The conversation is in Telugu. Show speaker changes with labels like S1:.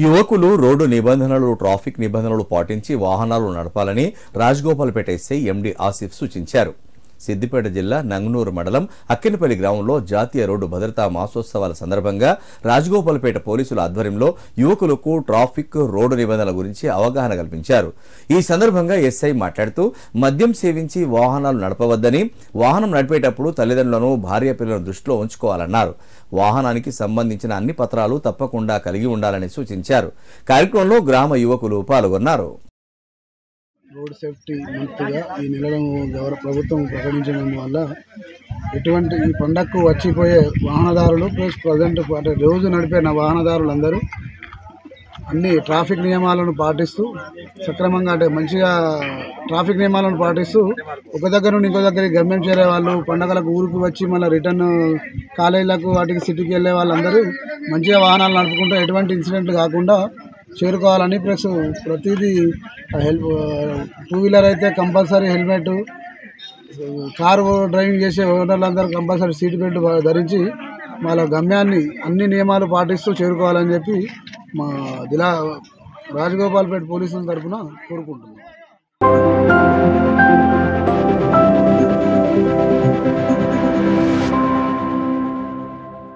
S1: యువకులు రోడ్డు నిబంధనలు, ట్రాఫిక్ నిబంధనలు పాటించి వాహనాలు నడపాలని రాజగోపాల్పేట ఎస్ఐ ఎండి ఆసిఫ్ సూచించారు. సిద్దిపేట జిల్లా నంగనూరు మండలం అక్కినపల్లి గ్రామంలో జాతీయ రోడ్డు భద్రతా మాసోత్సవాల సందర్భంగా రాజగోపాల్పేట పోలీసుల ఆధ్వర్యంలో యువకులకు ట్రాఫిక్, రోడ్డు నిబంధనల గురించి అవగాహన కల్పించారు. ఈ సందర్భంగా ఎస్ఐ మాట్లాడుతూ మద్యం సేవించి వాహనాలు నడపవద్దని, వాహనం నడిపేటప్పుడు తల్లిదండ్రులను, భార్య పిల్లలను దృష్టిలో ఉంచుకోవాలన్నారు. వాహనానికి సంబంధించిన అన్ని పత్రాలు తప్పకుండా కలిగి ఉండాలని సూచించారు. కార్యక్రమంలో గ్రామ యువకులు పాల్గొన్నారు.
S2: రోడ్ సేఫ్టీ మంత్గా ఈ నెలలో ప్రభుత్వం ప్రకటించడం వల్ల ఎటువంటి ఈ పండగకు వచ్చిపోయే వాహనదారులు ప్లస్ ప్రజెంట్ అంటే రోజు నడిపే వాహనదారులందరూ అన్ని ట్రాఫిక్ నియమాలను పాటిస్తూ సక్రమంగా అంటే మంచిగా ట్రాఫిక్ నియమాలను పాటిస్తూ ఒక దగ్గర నుండి ఇంకో దగ్గరికి గమ్యం చేరే వాళ్ళు, పండగలకు ఊరికి వచ్చి మళ్ళీ రిటర్న్ కాలేజీలకు వాటికి సిటీకి వెళ్ళే వాళ్ళందరూ మంచిగా వాహనాలు నడుపుకుంటూ ఎటువంటి ఇన్సిడెంట్లు కాకుండా చేరుకోవాలని, ప్లస్ ప్రతిదీ టూ వీలర్ అయితే కంపల్సరీ హెల్మెట్, కారు డ్రైవింగ్ చేసే ఓనర్లందరూ కంపల్సరీ సీట్ బెల్ట్ ధరించి వాళ్ళ గమ్యాన్ని అన్ని నియమాలు పాటిస్తూ చేరుకోవాలని చెప్పి మా రాజగోపాల్పేట పోలీసుల తరఫున కోరుకుంటున్నాం.